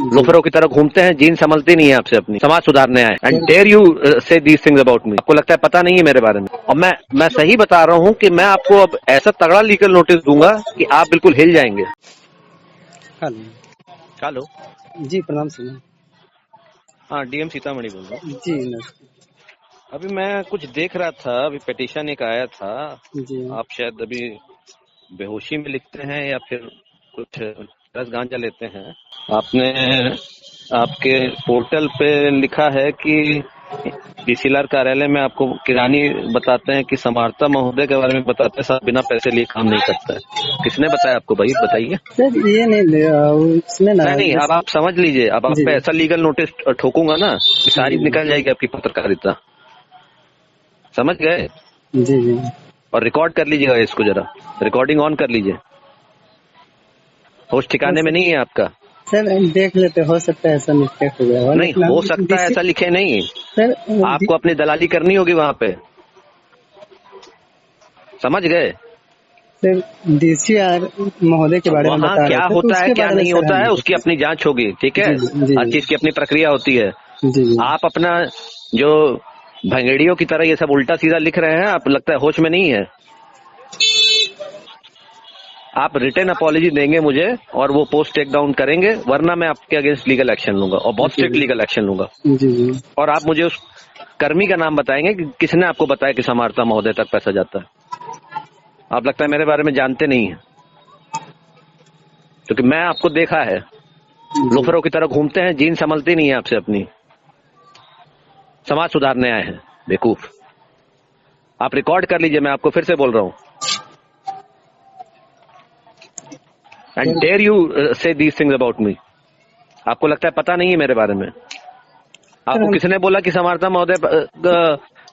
लोफरों की तरह घूमते हैं, जीन संभलती नहीं है आपसे अपनी, समाज सुधारने आए एंड डेयर यू से दीज थिंग्स अबाउट मी। आपको लगता है पता नहीं है मेरे बारे में, और मैं सही बता रहा हूँ कि मैं आपको अब ऐसा तगड़ा लीगल नोटिस दूंगा कि आप बिल्कुल हिल जाएंगे। हेलो। हेलो जी प्रणाम सर। हाँ, डीएम सीतामढ़ी बोल रहा हूँ। जी नमस्ते। अभी मैं कुछ देख रहा था, अभी पिटीशन एक आया था, जी आप शायद अभी बेहोशी में लिखते हैं या फिर कुछ रस गांजा लेते हैं। आपने आपके पोर्टल पे लिखा है कि डीसीएलआर कार्यालय में आपको किरानी बताते हैं कि समाहर्ता महोदय के बारे में बताते हैं, साहब बिना पैसे लिए काम नहीं करता है। किसने बताया आपको भाई, बताइए। सर ये नहीं उसमें ना नहीं, अब आप समझ लीजिए, अब आप जी पे ऐसा लीगल नोटिस ठोकूंगा ना कि सारी निकल जाएगी आपकी पत्रकारिता, समझ गए। जी जी और रिकॉर्ड कर लीजिएगा इसको, जरा रिकॉर्डिंग ऑन कर लीजिए। होश ठिकाने में नहीं है आपका। सर देख लेते, हो सकता है ऐसा मिस्टेक हो गया हो। नहीं हो सकता है ऐसा लिखे नहीं, सर आपको अपनी दलाली करनी होगी वहां पे, समझ गए। सर डीसीआर महोदय के बारे में वहाँ बता क्या रहे थे, होता है उसके क्या बारे में नहीं सर होता हम है उसकी अपनी जांच होगी, ठीक है। जी हर चीज की अपनी प्रक्रिया होती है। जी जी आप अपना जो भंगेड़ियों की तरह ये सब उल्टा सीधा लिख रहे हैं, आप लगता है होश में नहीं है। आप रिटर्न अपॉलॉजी देंगे मुझे और वो पोस्ट टेक डाउन करेंगे, वरना मैं आपके अगेंस्ट लीगल एक्शन लूंगा और बहुत स्ट्रिक्ट लीगल एक्शन लूंगा। जी जी और आप मुझे उस कर्मी का नाम बताएंगे कि किसने आपको बताया कि समाहर्ता महोदय तक पैसा जाता है। आप लगता है मेरे बारे में जानते नहीं है, क्योंकि मैं आपको देखा है, लोफरों की तरह घूमते हैं, जीन संभलती नहीं है आपसे अपनी, समाज सुधारने आए हैं बेवकूफ। आप रिकॉर्ड कर लीजिए, मैं आपको फिर से बोल रहा हूँ, एंड डेयर यू से दीज थिंग्स अबाउट मी। आपको लगता है पता नहीं है मेरे बारे में। आपको किसने बोला कि समाहर्ता महोदय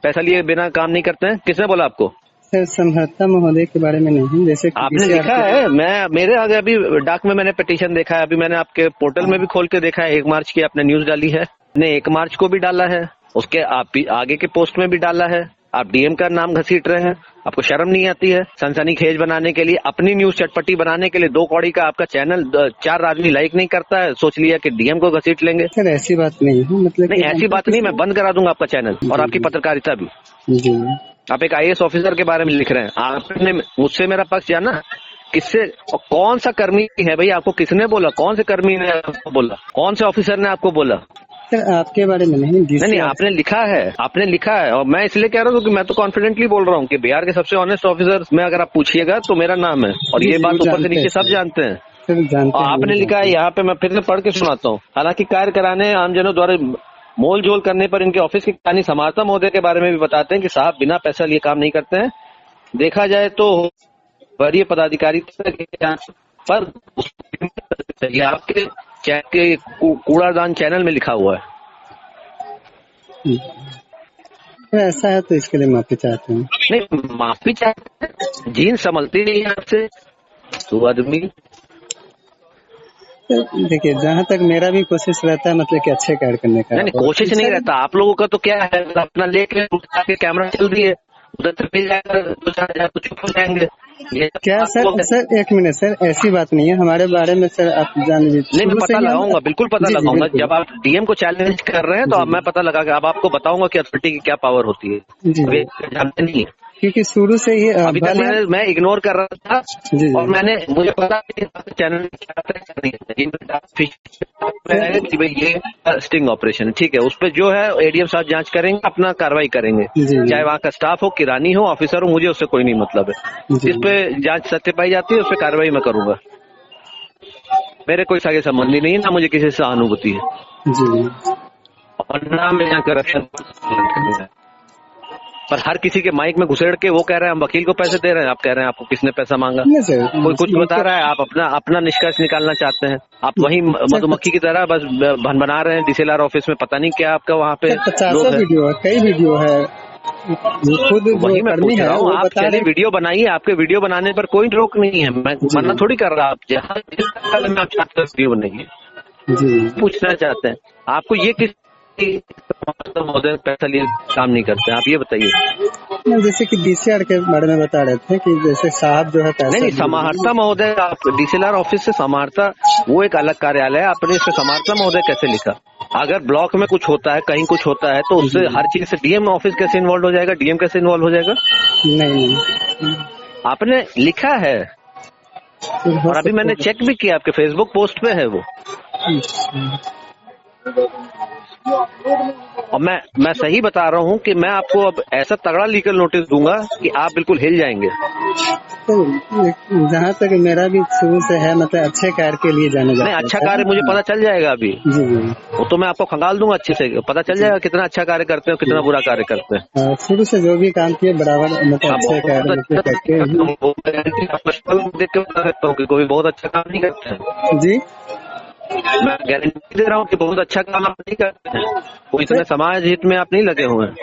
पैसा लिए बिना काम नहीं करते हैं? किसने बोला आपको? सर समहर्ता महोदय के बारे में नहीं, जैसे आपने लिखा है, मैं मेरे आगे अभी डाक में मैंने पिटीशन देखा है, अभी मैंने आपके पोर्टल में भी खोल के देखा है, 1 मार्च की आपने न्यूज डाली है, आपने 1 मार्च को भी डाला है, उसके आप आगे के पोस्ट में भी डाला है। आप डीएम का नाम घसीट रहे हैं, आपको शर्म नहीं आती है? सनसनीखेज बनाने के लिए, अपनी न्यूज चटपटी बनाने के लिए 2 कौड़ी का आपका चैनल 4 आदमी लाइक नहीं करता है, सोच लिया कि डीएम को घसीट लेंगे। सर ऐसी बात नहीं है, मतलब नहीं ऐसी बात नहीं, मैं बंद करा दूंगा आपका चैनल और आपकी पत्रकारिता भी। जी आप एक आईएएस ऑफिसर के बारे में लिख रहे हैं, आपने मुझसे मेरा पक्ष जाना, किससे और कौन सा कर्मी है भाई? आपको किसने बोला? कौन से कर्मी ने आपको बोला? कौन से ऑफिसर ने आपको बोला? सर आपके बारे में नहीं, नहीं, आपने लिखा है, आपने लिखा है, और मैं इसलिए कह रहा हूँ कि मैं तो कॉन्फिडेंटली बोल रहा हूँ कि बिहार के सबसे ऑनेस्ट ऑफिसर में अगर आप पूछिएगा तो मेरा नाम है, और ये बात ऊपर से नीचे सब जानते हैं। और आपने लिखा है यहाँ पे, मैं फिर से पढ़ के सुनाता हूँ। हालांकि कार्य कराने आमजनों द्वारा मोल जोल करने पर इनके ऑफिस की कहानी समाहर्ता महोदय के बारे में भी बताते हैं कि साहब बिना पैसा लिए काम नहीं करते हैं। देखा जाए तो वरीय पदाधिकारी पर ये आपके कूड़ादान चैनल में लिखा हुआ है। ऐसा है तो इसके लिए माफी चाहते हैं। नहीं माफी चाहते हैं, जीन संभलती नहीं है आपसे तो आदमी। देखिए जहाँ तक मेरा भी कोशिश रहता है, मतलब कि अच्छे कार्य करने का। नहीं कोशिश नहीं रहता, आप लोगों का तो क्या है, अपना लेके कैमरा चल रही है, उधर से मिल जाएगा 2-4 तो चुप हो जाएंगे। क्या सर 1 मिनट सर, ऐसी बात नहीं है हमारे बारे में सर, आप जान लीजिए। नहीं मैं पता लगाऊंगा, बिल्कुल पता लगाऊंगा। जब आप डीएम को चैलेंज कर रहे हैं तो अब मैं पता लगा के अब आपको बताऊंगा कि अथॉरिटी की क्या पावर होती है, जानते नहीं है। क्योंकि शुरू से ही अभी तक मैं इग्नोर कर रहा था, और मुझे पता चैनल कि भाई ये स्टिंग ऑपरेशन, ठीक है, उस पर जो है एडीएम साहब जांच करेंगे, अपना कार्रवाई करेंगे, चाहे वहाँ का स्टाफ हो, किरानी हो, ऑफिसर हो, मुझे उससे कोई नहीं मतलब है। जिस पे जांच सत्य पाई जाती है उस पर कार्रवाई मैं करूंगा। मेरे कोई सगे संबंधी नहीं है, ना मुझे किसी से सहानुभूति है, और ना मैं यहाँ करप्शन। पर हर किसी के माइक में घुसेड़ के वो कह रहे हैं हम वकील को पैसे दे रहे हैं, आप कह रहे हैं आपको किसने पैसा मांगा? कोई कुछ बता रहा है, आप अपना निष्कर्ष निकालना चाहते हैं, आप वही मधुमक्खी की तरह बस बना रहे हैं डीसीएलआर ऑफिस में। पता नहीं क्या आपका वहाँ पे कई वीडियो है, खुद वही मैं पूछ रहा हूँ। आप चलिए वीडियो बनाइए, आपके वीडियो बनाने पर कोई रोक नहीं है, मैं मना थोड़ी कर रहा। आप जहाँ आप चाहते वीडियो बनाइए, पूछना चाहते हैं आपको ये किस महोदय पैसा लिए काम नहीं करते, आप ये बताइए। जैसे कि डीसीआर के बारे में बता रहे थे कि जैसे साहब जो है पैसा नहीं, समाहर्ता महोदय, आप डीसीएलआर ऑफिस से समाहर्ता वो एक अलग कार्यालय है, आपने इसमें समाहर्ता महोदय कैसे लिखा? अगर ब्लॉक में कुछ होता है, कहीं कुछ होता है, तो उससे हर चीज से डीएम ऑफिस कैसे इन्वॉल्व हो जाएगा, डीएम कैसे इन्वॉल्व हो जाएगा? नहीं, आपने लिखा है और अभी मैंने चेक भी किया, आपके फेसबुक पोस्ट पे है वो। और मैं सही बता रहा हूँ कि मैं आपको अब ऐसा तगड़ा लीगल नोटिस दूंगा कि आप बिल्कुल हिल जाएंगे। तो जहाँ तक मेरा भी शुरू से है, मतलब अच्छे कार्य के लिए जाने जाता है। नहीं, अच्छा कार्य मुझे पता चल जाएगा अभी। जी जी, वो तो मैं आपको खंगाल दूंगा अच्छे से, पता चल जाएगा कितना अच्छा कार्य करते हैं, कितना बुरा कार्य करते हैं। शुरू से जो भी काम किए बराबर, मतलब अच्छे कार्य करते हैं। देख के बता सकता हूँ कि कोई बहुत अच्छा काम नहीं करते हैं। जी, मैं गारंटी दे रहा हूँ कि बहुत अच्छा काम आप नहीं करते हैं। कोई इतने समाज हित में आप नहीं लगे हुए हैं,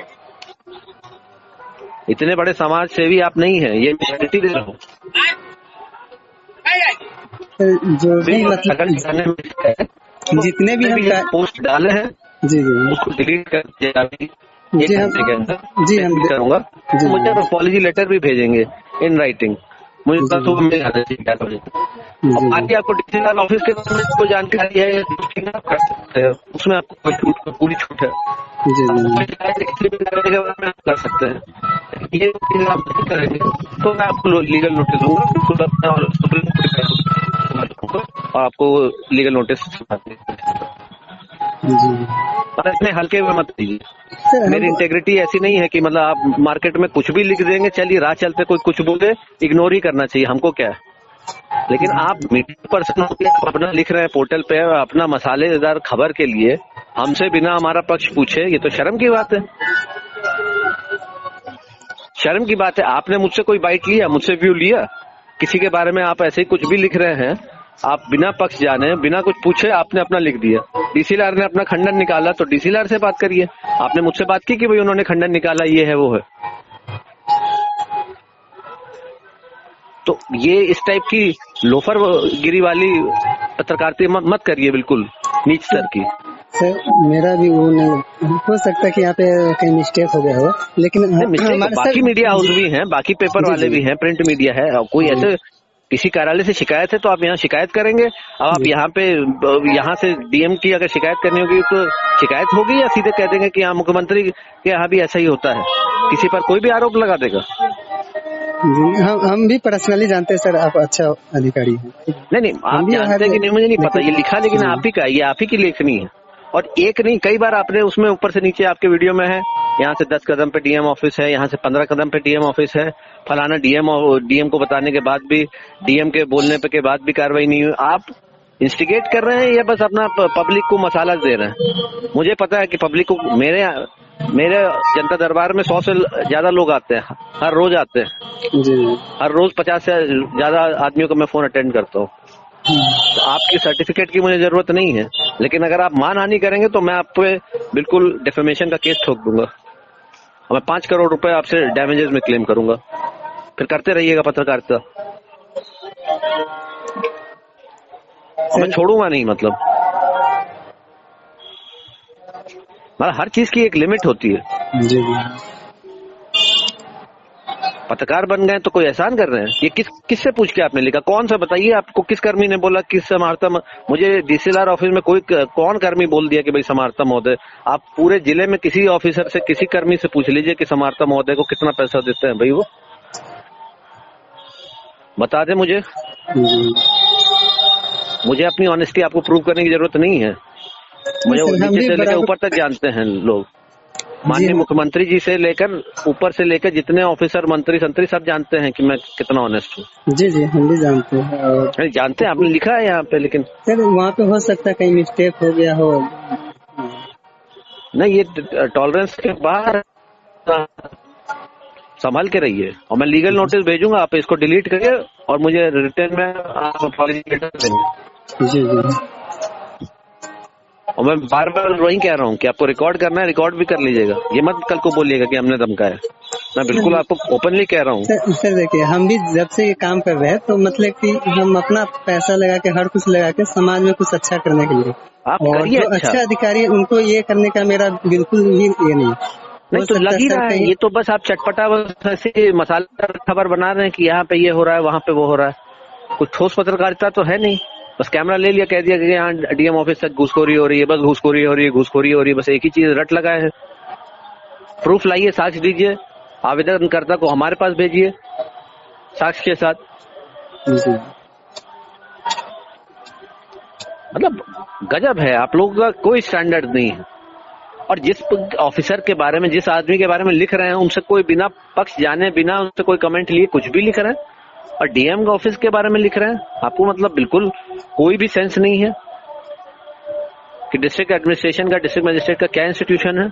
इतने बड़े समाज सेवी आप नहीं है, ये मैं गारंटी दे रहा हूँ। जो भी मतलब जितने भी हम पोस्ट डाले हैं जी जी उसको डिलीट कर दीजिएगा अभी एक घंटे के अंदर। जी हम करूंगा, मुझे अपॉलॉजी लेटर भी भेजेंगे इन राइटिंग, मुझे कल सुबह मिल जाना चाहिए 4 बजे। बाकी आपको डीसीएलआर ऑफिस के बारे में कोई जानकारी है आप कर सकते हैं, उसमें आपको कोई छूट, पूरी छूट है। कर सकते हैं, ये आप नहीं करेंगे तो मैं आपको लीगल नोटिस दूंगा और सुप्रीम कोर्ट और आपको लीगल नोटिस पर इतने हल्के में मत दीजिए। मेरी इंटेग्रिटी ऐसी नहीं है कि मतलब आप मार्केट में कुछ भी लिख देंगे, चलिए राह चलते कोई कुछ बोले इग्नोर ही करना चाहिए, हमको क्या है। लेकिन आप मीडिया पर्सन होकर अपना लिख रहे हैं पोर्टल पे अपना मसालेदार खबर के लिए, हमसे बिना हमारा पक्ष पूछे, ये तो शर्म की बात है। शर्म की बात है। आपने मुझसे कोई बाइट लिया, मुझसे व्यू लिया, किसी के बारे में आप ऐसे ही कुछ भी लिख रहे हैं, आप बिना पक्ष जाने बिना कुछ पूछे आपने अपना लिख दिया। डीसीएलआर ने अपना खंडन निकाला तो डीसीएलआर से बात करिए। आपने मुझसे बात की कि भाई उन्होंने खंडन निकाला, ये है वो है। तो ये इस टाइप की लोफर गिरी वाली पत्रकारिता मत करिए, बिल्कुल नीच स्तर की। सर मेरा भी वो नहीं हो सकता कि यहाँ पे कहीं मिस्टेक हो गया हो, लेकिन बाकी मीडिया हाउस भी हैं, बाकी पेपर वाले भी हैं, प्रिंट मीडिया है, और कोई ऐसे किसी कार्यालय से शिकायत है तो आप यहाँ शिकायत करेंगे। अब आप यहाँ से डीएम की अगर शिकायत करनी होगी तो शिकायत होगी, या सीधे कह देंगे कि यहाँ मुख्यमंत्री के यहाँ भी ऐसा ही होता है, किसी पर कोई भी आरोप लगा देगा। हम भी पर्सनली जानते हैं सर, आप अच्छा अधिकारी हैं। नहीं, आप जानते हैं कि नहीं मुझे नहीं पता, ये लिखा लेकिन आप ही का, ये आप ही की लेखनी है। और एक नहीं, कई बार आपने उसमें ऊपर से नीचे आपके वीडियो में है, यहाँ से 10 कदम पे डीएम ऑफिस है, यहाँ से 15 कदम पे डीएम ऑफिस है, फलाना डीएम को बताने के बाद भी, डीएम के बोलने पे के बाद भी कार्रवाई नहीं हुई। आप इंस्टिगेट कर रहे हैं या बस अपना पब्लिक को मसाला दे रहे हैं? मुझे पता है कि पब्लिक को, मेरे जनता दरबार में 100 से ज्यादा लोग आते हैं, हर रोज आते हैं जी। हर रोज 50 से ज्यादा आदमियों को मैं फोन अटेंड करता हूँ। तो आपकी सर्टिफिकेट की मुझे जरूरत नहीं है, लेकिन अगर आप मानहानि करेंगे तो मैं आप पे बिल्कुल डिफेमेशन का केस ठोक दूंगा और मैं 5 करोड़ रुपए आपसे डैमेजेस में क्लेम करूंगा। फिर करते रहिएगा पत्रकारिता, मैं छोड़ूंगा नहीं। मतलब हर चीज की एक लिमिट होती है जी। पत्रकार बन गए तो कोई एहसान कर रहे हैं? ये किससे पूछ के आपने लिखा? कौन सा बताइए, आपको किस कर्मी ने बोला, किस समाहर्ता? मुझे डीसीएलआर ऑफिस में कौन कर्मी बोल दिया कि भाई समाहर्ता महोदय? आप पूरे जिले में किसी ऑफिसर से, किसी कर्मी से पूछ लीजिए कि समाहर्ता महोदय को कितना पैसा देते हैं भाई, वो बता दे मुझे। मुझे अपनी ऑनेस्टी आपको प्रूव करने की जरूरत नहीं है। मुझे नीचे से लेकर ऊपर तक जानते हैं लोग, माननीय मुख्यमंत्री जी से लेकर ऊपर से लेकर जितने ऑफिसर, मंत्री संतरी सब जानते हैं कि मैं कितना ऑनेस्ट हूँ। जी जी, हम भी जानते हैं। जानते हैं, आपने लिखा है यहाँ पे, लेकिन सर वहाँ पे हो सकता है कहीं मिस्टेक हो गया हो। नहीं, ये टॉलरेंस के बाहर, संभाल के रहिए। और मैं लीगल नोटिस भेजूंगा, आप इसको डिलीट करिए और मुझे रिटर्न में आप अपॉलॉजी लेटर देंगे। जी जी। और मैं बार बार वही कह रहा हूँ कि आपको रिकॉर्ड करना है, रिकॉर्ड भी कर लीजिएगा। ये मत कल को बोलिएगा कि हमने धमकाया। मैं बिल्कुल आपको ओपनली कह रहा हूँ। सर देखिए, हम भी जब से ये काम कर रहे हैं तो मतलब कि हम अपना पैसा लगा के, हर कुछ लगा के समाज में कुछ अच्छा करने के लिए, आप और जो अच्छा अधिकारी है उनको ये करने का मेरा बिल्कुल ही ये नहीं। नहीं तो लग ही रहा है, ये तो बस आप चटपटा बस ऐसे मसाला खबर बना रहे हैं कि यहाँ पे ये हो रहा है, वहाँ पे वो हो रहा है। कुछ ठोस पत्रकारिता तो है नहीं, बस कैमरा ले लिया, कह दिया कि यहाँ डीएम ऑफिस तक घूसखोरी हो रही है, बस घूसखोरी हो रही है, घूसखोरी हो रही है, बस एक ही चीज रट लगाए है। प्रूफ लाइए, साक्ष्य दीजिए, आवेदनकर्ता को हमारे पास भेजिए साक्ष्य के साथ। मतलब गजब है, आप लोगों का कोई स्टैंडर्ड नहीं है। और जिस ऑफिसर के बारे में, जिस आदमी के बारे में लिख रहे हैं, उनसे कोई बिना पक्ष जाने, बिना उनसे कोई कमेंट लिए कुछ भी लिख रहे हैं, और डीएम का ऑफिस के बारे में लिख रहे हैं। आपको मतलब बिल्कुल कोई भी सेंस नहीं है कि डिस्ट्रिक्ट एडमिनिस्ट्रेशन का, डिस्ट्रिक्ट मजिस्ट्रेट का क्या इंस्टीट्यूशन है।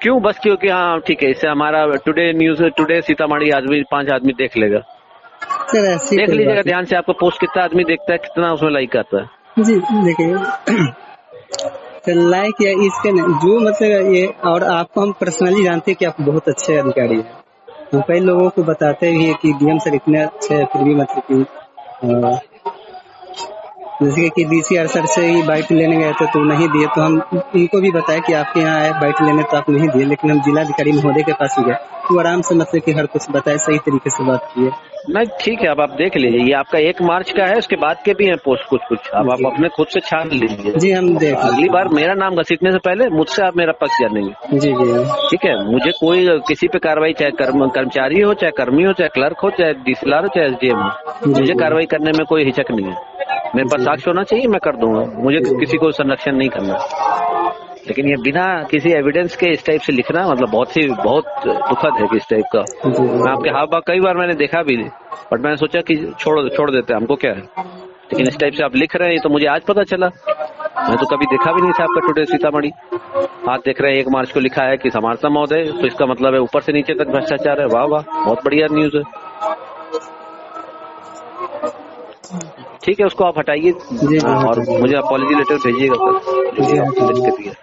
क्यों? बस क्योंकि हाँ ठीक है, इससे हमारा टुडे न्यूज, टुडे सीतामढ़ी आदमी 5 आदमी देख लेगा। देख लीजिएगा ध्यान से, आपको पोस्ट कितना आदमी देखता है, कितना उसमें लाइक आता है। जी देखिए, लाइक या इसके जो मतलब ये, और आपको हम पर्सनली जानते हैं कि आप बहुत अच्छे अधिकारी हैं। हम कई लोगों को बताते भी है कि डीएम सर इतने अच्छे हैं, फिर भी मतलब कि जैसे कि डीसीआर सर से ही बाइट लेने गए थे तो नहीं दिए, तो हम उनको भी बताया कि आपके यहाँ आए बाइट लेने तो आप नहीं दिए, लेकिन हम जिलाधिकारी महोदय के पास ही गए, वो आराम से मतलब कि हर कुछ बताए, सही तरीके से बात किए। नहीं ठीक है, अब आप देख लीजिए, ये आपका 1 मार्च का है, उसके बाद के भी हैं पोस्ट कुछ। अब आप अपने खुद से छान लीजिए। जी हम देख, अगली बार मेरा नाम घसीटने से पहले मुझसे आप मेरा पक्ष जानेंगे। जी जी ठीक है, मुझे कोई किसी पे कार्रवाई, चाहे कर्मचारी हो, चाहे कर्मी हो, चाहे क्लर्क हो, चाहे डीसीएलआर हो, चाहे एसडीएम हो, मुझे कार्रवाई करने में कोई हिचक नहीं है। मेरे पास साक्ष्य होना चाहिए, मैं कर दूंगा, मुझे किसी को संरक्षण नहीं करना। लेकिन ये बिना किसी एविडेंस के इस टाइप से लिखना मतलब बहुत दुखद है कि इस टाइप का। मैं आपके हाव भाव कई बार मैंने देखा भी, बट मैंने सोचा कि छोड़ देते हैं, हमको क्या है। लेकिन इस टाइप से आप लिख रहे हैं तो मुझे आज पता चला, मैं तो कभी देखा भी नहीं था आपका टुडे सीतामढ़ी। आज देख रहे हैं 1 मार्च को लिखा है कि समार्थना महोदय, तो इसका मतलब है ऊपर से नीचे तक भ्रष्टाचार है। वाह वाह, बहुत बढ़िया न्यूज है। ठीक है, उसको आप हटाइए और मुझे अपॉलजी लेटर भेजिएगा सर।